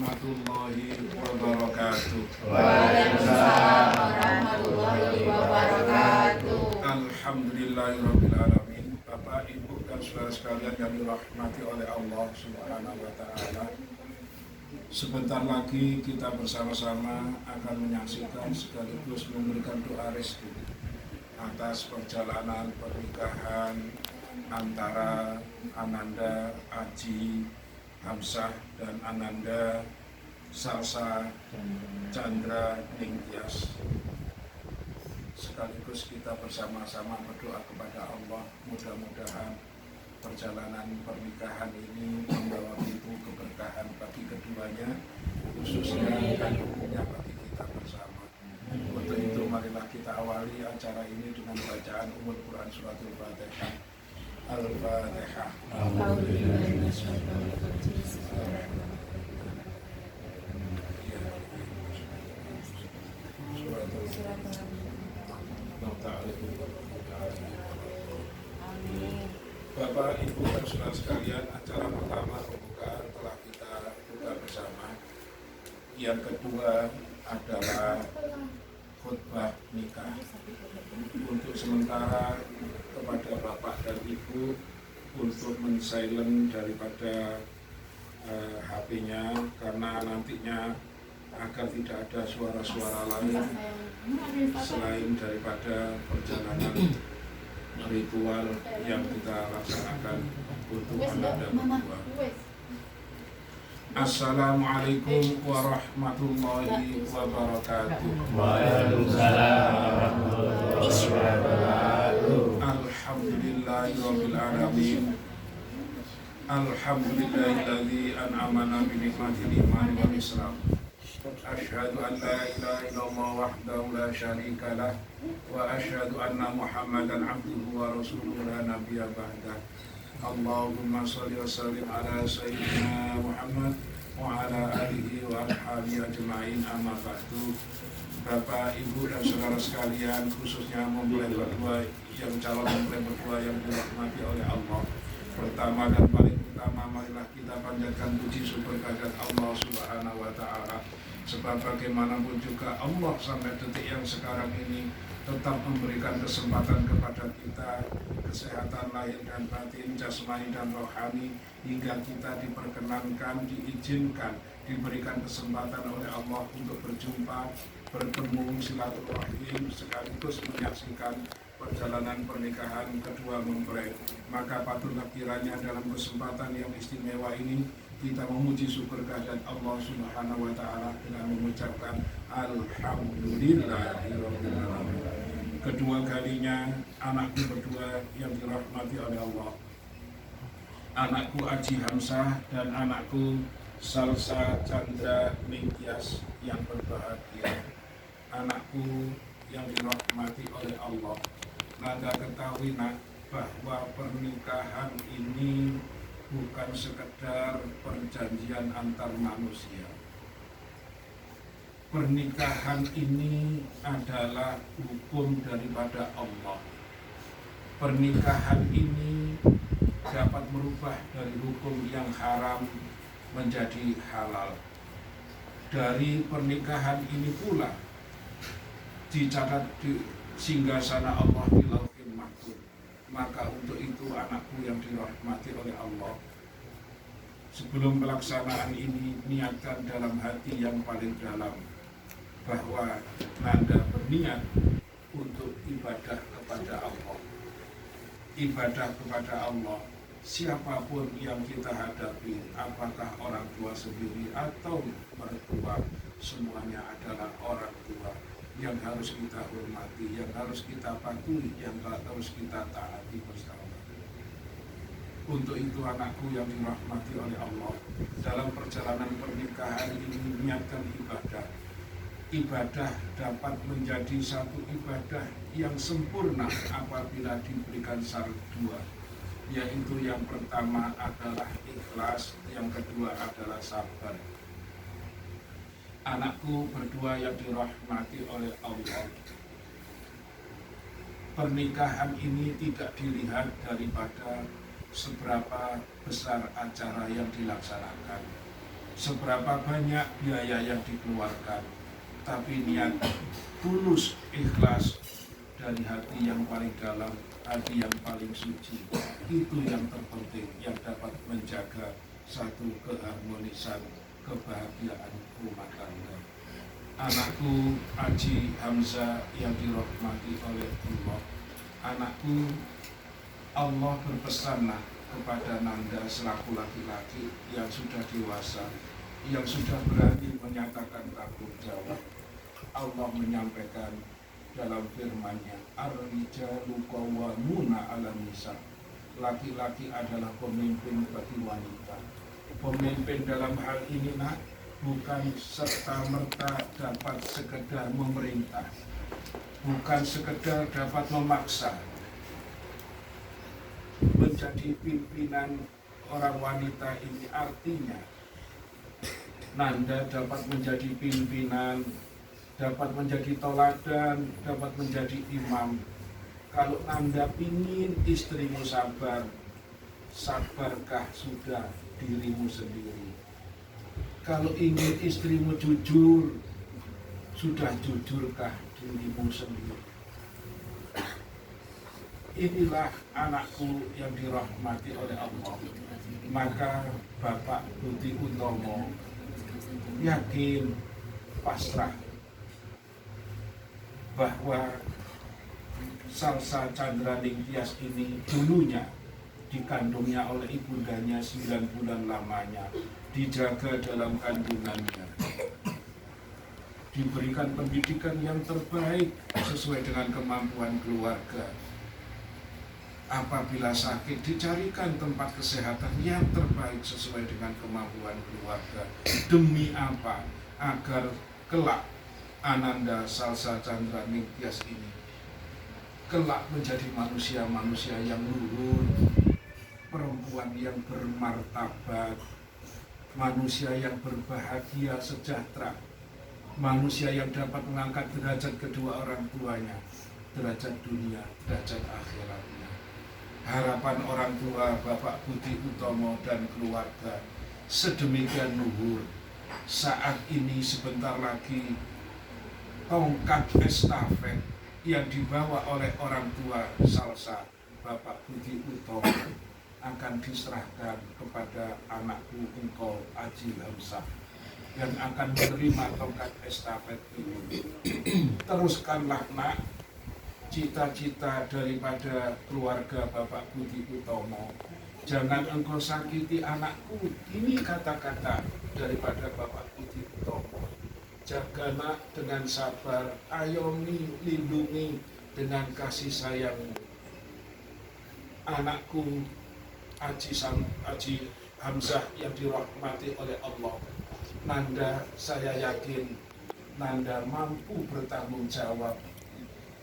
warahmatullahi wabarakatuh. Waalaikumsalam warahmatullahi wabarakatuh. Alhamdulillahirabbil alamin. Bapak, Ibu dan saudara sekalian yang dirahmati oleh Allah Subhanahu wa taala. Sebentar lagi kita bersama-sama akan menyaksikan sekaligus memberikan doa restu atas perjalanan pernikahan antara Ananda Aji Hamzah dan Ananda Salsa Chandra Ningtyas. Sekaligus kita bersama-sama berdoa kepada Allah, mudah-mudahan perjalanan pernikahan ini membawa pintu keberkahan bagi keduanya, khususnya dan umumnya bagi kita bersama. Untuk itu marilah kita awali acara ini dengan bacaan Ummul Quran Suratul Fatihah. Al-Fatihah. Bapak, Ibu dan saudara sekalian, acara pertama pembukaan telah kita buka bersama. Yang kedua adalah khutbah nikah. Untuk sementara kepada Bapak dan Ibu untuk men-silent daripada HP-nya, karena nantinya agar tidak ada suara-suara lain selain daripada perjalanan ritual yang kita laksanakan untuk Anda berdua. Assalamualaikum warahmatullahi wabarakatuh. Waalaikumsalam warahmatullahi wabarakatuh. Alhamdulillahirabbil alamin. Alhamdulillahilladzi an'amana bi nikmatil iman wal islam. Asyhadu an la ilaha illallah wahdahu la syarika lah wa asyhadu anna Muhammadan abduhu wa rasuluhu la nabiyya ba'dah. Allahumma shalli wa sallim ala sayyidina Muhammad wa ala alihi wa ashabihi ajma'in, amma ba'du. Bapak, Ibu dan saudara sekalian, khususnya mempelai berdua yang calon mempelai berdua yang dirahmati oleh Allah. Pertama dan paling utama, marilah kita panjatkan puji syukur kehadirat Allah Subhanahu wa taala. Sebab bagaimanapun juga Allah sampai detik yang sekarang ini tetap memberikan kesempatan kepada kita, kesehatan lahir dan batin, jasmani dan rohani, hingga kita diperkenankan, diizinkan, diberikan kesempatan oleh Allah untuk berjumpa, bertemu, silaturahim, sekaligus menyaksikan perjalanan pernikahan kedua mempelai. Maka patutlah kiranya dalam kesempatan yang istimewa ini kita memuji syukur kehadirat Allah Subhanahu wa taala dengan mengucapkan alhamdulillahirabbil alamin. Kedua kalinya anakku berdua yang dirahmati oleh Allah, anakku Aji Hamzah dan anakku Salsa Chandra Ningtyas yang berbahagia. Anakku yang dirahmati oleh Allah, Nanda ketahui nak bahwa pernikahan ini bukan sekedar perjanjian antar manusia. Pernikahan ini adalah hukum daripada Allah. Pernikahan ini dapat merubah dari hukum yang haram menjadi halal. Dari pernikahan ini pula dicatat di singgasana Allah di Lauhil Mahfuz. Maka untuk itu anakku yang dirahmati oleh Allah, sebelum pelaksanaan ini niatkan dalam hati yang paling dalam bahwa Nanda berniat untuk ibadah kepada Allah. Ibadah kepada Allah, siapapun yang kita hadapi, apakah orang tua sendiri atau mertua, semuanya adalah orang tua yang harus kita hormati, yang harus kita patuhi, yang harus kita taati bersama. Untuk itu anakku yang dirahmati oleh Allah, dalam perjalanan pernikahan ini niatkan ibadah. Ibadah dapat menjadi satu ibadah yang sempurna apabila diberikan syarat dua, yaitu yang pertama adalah ikhlas, yang kedua adalah sabar. Anakku berdua yang dirahmati oleh Allah, pernikahan ini tidak dilihat daripada seberapa besar acara yang dilaksanakan. seberapa banyak biaya yang dikeluarkan, tapi niat tulus ikhlas dari hati yang paling dalam, hati yang paling suci, itu yang terpenting yang dapat menjaga satu keharmonisan kebahagiaan rumah tangga. Anakku Aji Hamzah yang dirahmati oleh Allah, anakku, Allah berpesanlah kepada Nanda selaku laki-laki yang sudah dewasa, yang sudah berani menyatakan tanggung jawab. Allah menyampaikan dalam firman-Nya, ar-rijalu qawwamuna 'alan nisa. Laki-laki adalah pemimpin bagi wanita. Pemimpin dalam hal ini bukan serta-merta dapat sekedar memerintah, bukan sekedar dapat memaksa. Menjadi pimpinan orang wanita ini artinya Nanda dapat menjadi pimpinan, dapat menjadi toladan, dapat menjadi imam. Kalau Nanda ingin istrimu sabar, sabarkah sudah dirimu sendiri? Kalau ingin istrimu jujur, sudah jujurkah dirimu sendiri? Inilah anakku yang dirahmati oleh Allah. Maka Bapak Budi Utomo yakin, pasrah bahwa Salsa Candraning Tias ini dulunya dikandungnya oleh ibundanya 9 bulan lamanya, dijaga dalam kandungannya, diberikan pendidikan yang terbaik sesuai dengan kemampuan keluarga. Apabila sakit, dicarikan tempat kesehatan yang terbaik sesuai dengan kemampuan keluarga. Demi apa? Agar kelak Ananda Salsa Candraning Tias ini kelak menjadi manusia-manusia yang luhur, perempuan yang bermartabat, manusia yang berbahagia sejahtera, manusia yang dapat mengangkat derajat kedua orang tuanya, derajat dunia, derajat akhiratnya. Harapan orang tua Bapak Budi Utomo dan keluarga sedemikian luhur. Saat ini sebentar lagi tongkat estafet yang dibawa oleh orang tua Salsa Bapak Budi Utomo akan diserahkan kepada anakku engkau Aji Hamzah yang akan menerima tongkat estafet ini. Teruskanlah nak cita-cita daripada keluarga Bapak Budi Utomo. Jangan engkau sakiti anakku. Ini kata-kata daripada Bapak Budi Utomo. Jaga nak dengan sabar, ayomi, lindungi dengan kasih sayangmu. Anakku Aji Hamzah yang dirahmati oleh Allah. Nanda, saya yakin Nanda mampu bertanggung jawab,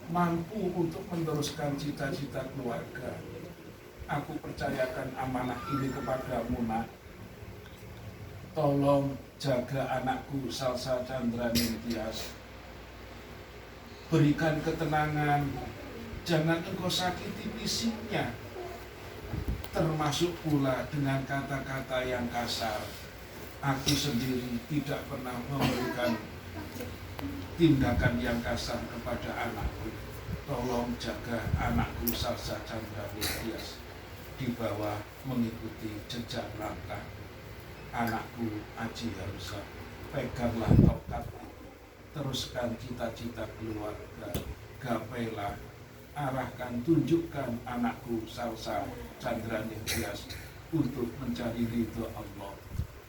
mampu untuk meneruskan cita-cita keluarga. Aku percayakan amanah ini kepadamu, nak. Tolong jaga anakku Salsa Candraning Tias. Berikan ketenangan, jangan engkau sakiti fisiknya, termasuk pula dengan kata-kata yang kasar. Aku sendiri tidak pernah memberikan tindakan yang kasar kepada anakku. Tolong jaga anakku Salsa Candraning Tias di bawah mengikuti jejak langkah anakku Aji Hamzah. Peganglah tongkat, teruskan cita-cita keluarga, gapailah, arahkan, tunjukkan anakku Salsa Candraning Tias untuk mencari ridho Allah.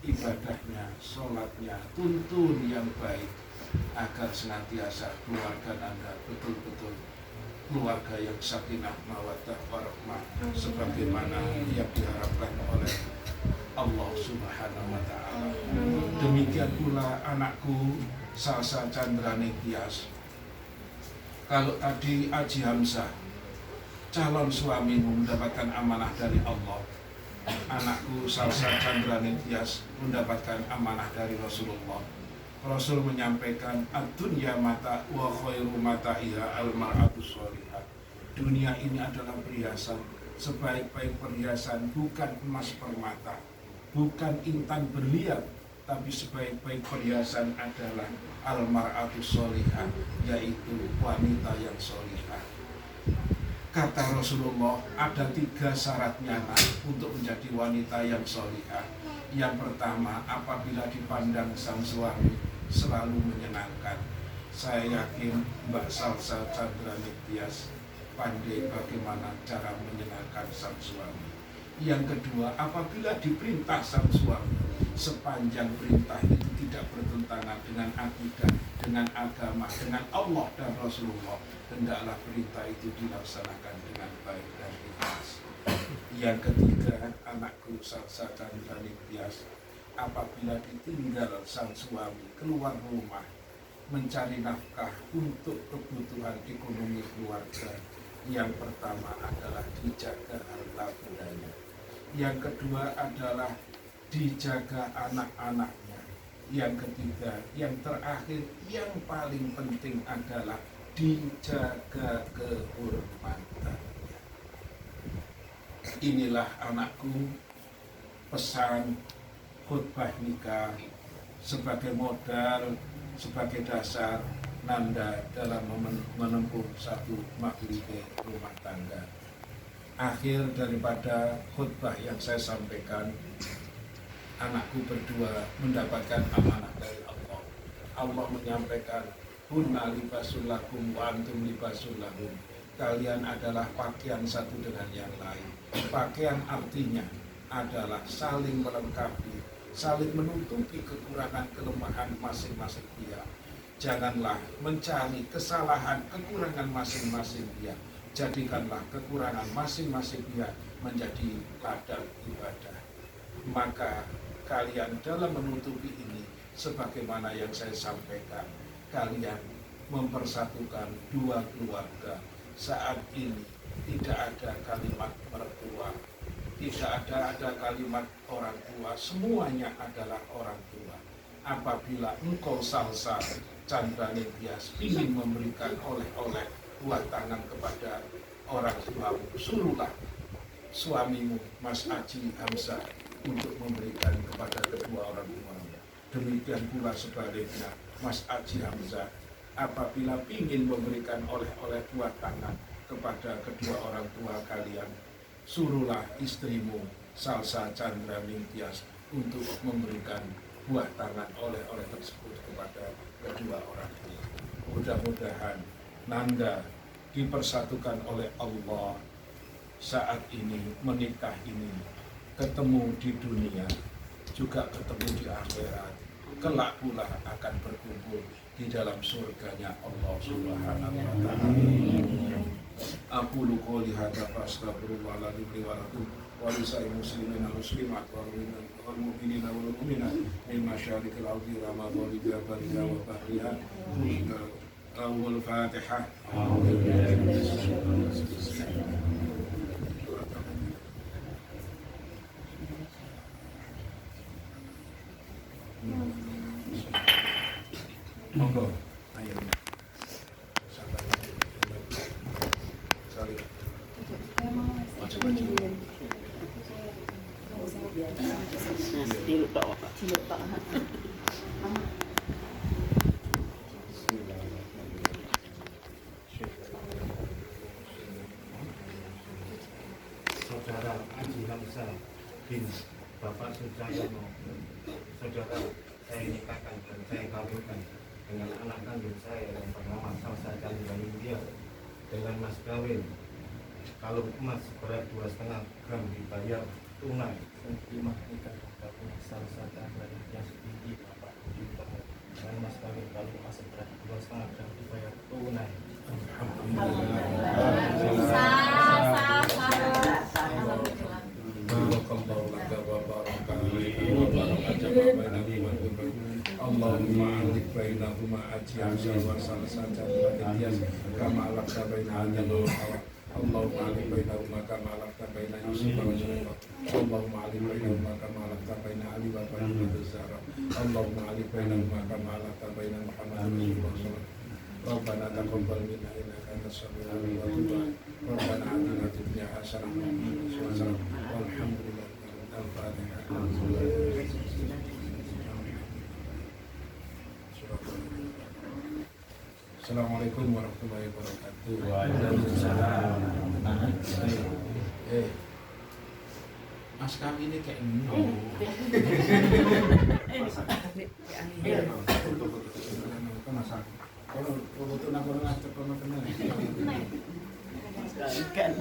Ibadahnya, sholatnya, tuntun yang baik agar senantiasa keluarga Anda betul-betul keluarga yang sakinah mawaddah warahmah sebagaimana yang diharapkan oleh Allah Subhanahu wa Ta'ala. Demikian pula anakku Salsa Candraning Tias. Kalau tadi Aji Hamzah calon suamimu mendapatkan amanah dari Allah, anakku Salsa Candraning Tias mendapatkan amanah dari Rasulullah. Rasul menyampaikan ad-dunya mata wa khairu mata'iha al-mar'atu sholihah. Dunia ini adalah perhiasan, sebaik-baik perhiasan bukan emas permata, bukan intan berlian, tapi sebaik-baik perhiasan adalah al-mar'atu sholihah, yaitu wanita yang sholihah. Kata Rasulullah, ada 3 syaratnya untuk menjadi wanita yang sholihah. Yang pertama, apabila dipandang sang suami selalu menyenangkan. Saya yakin Mbak Salsa Chandra Nitya pandai bagaimana cara menyenangkan sang suami. Yang kedua, apabila diperintah sang suami, sepanjang perintah itu tidak bertentangan dengan akidah, dengan agama, dengan Allah dan Rasulullah, hendaklah perintah itu dilaksanakan dengan baik dan ikhlas. Yang ketiga, anakku Salsa Chandra Nitya, apabila ditinggal sang suami keluar rumah mencari nafkah untuk kebutuhan ekonomi keluarga, yang pertama adalah dijaga harta bendanya. Yang kedua adalah dijaga anak-anaknya. Yang ketiga, yang terakhir, yang paling penting adalah dijaga kehormatannya. Inilah anakku, pesan khutbah nikah sebagai modal, sebagai dasar nanda dalam menempuh satu maghribe rumah tangga. Akhir daripada khutbah yang saya sampaikan, anakku berdua mendapatkan amanah dari Allah. Allah menyampaikan, hunna libasul lakum wa antum libasul lahum. Kalian adalah pakaian satu dengan yang lain. Pakaian artinya adalah saling melengkapi, saling menutupi kekurangan kelemahan masing-masing pihak. Janganlah mencari kesalahan kekurangan masing-masing pihak. Jadikanlah kekurangan masing-masing pihak menjadi ladang ibadah. Maka kalian dalam menutupi ini, sebagaimana yang saya sampaikan, kalian mempersatukan 2 keluarga. Saat ini tidak ada kalimat mertua, tidak ada kalimat orang tua, semuanya adalah orang tua. Apabila engkau Salsa Chandra Nitya ingin memberikan oleh-oleh buah tangan kepada orang tuamu, suruhlah suamimu Mas Aji Hamzah untuk memberikan kepada kedua orang tuamu. Demikian pula sebaliknya, Mas Aji Hamzah apabila ingin memberikan oleh-oleh buah tangan kepada kedua orang tua kalian, suruhlah istrimu Salsa Chandra Nitya untuk memberikan buah tangan oleh-oleh tersebut kepada kedua orang tua. Mudah-mudahan nanda dipersatukan oleh Allah saat ini, menikah ini, ketemu di dunia, juga ketemu di akhirat, kelak pula akan berkumpul di dalam surganya Allah Subhanahu wa ta'ala. Aqulu qouli hadza fa astaghfirullahaladzim li wa lakum wa lisa'il muslimina wal muslimat wal mu'minina wal mu'minat min masyariqil ardi wa magharibiha wa bahriha. Al-Fatihah. Monggo, ayo. Saudara Aji Hamzah bin Bapak Sujarno, saudara saya nikahkan dan saya kawinkan dengan anak kandung saya yang bernama Salsa Chandra Nitya dengan mas kawin kalung emas berat 2,5 gram dibayar tunai. Terima nikah Bapak Salsa Chandra Nitya setinggi Bapak Sujarno dengan mas kawin kalung emas berat 2,5 gram dibayar tunai. Allahumma alif bainahuma Aji Hamzah wa Salsa Chandra Nitya kama alaqta baina Adam wa Hawa. Allahumma alif bainahuma kama alaqta baina Yusuf wa Zulaikha. Allahumma alif bainahuma kama alaqta baina Ali wa Fatimah Zahra. Allahumma alif bainahuma kama alaqta baina Muhammad wa Rasulullah. Rabbana taqabbal minna innaka antas samiul alim wa tub alaina. Rabbana atina fid dunya hasanah wa fil akhirati hasanah. Walhamdulillah. Al-Fatihah. Assalamualaikum warahmatullahi wabarakatuh. Waalaikumsalam. Mas kami ini kayak ini. Kalau betul nak orang ngacak kalau kena. Kan.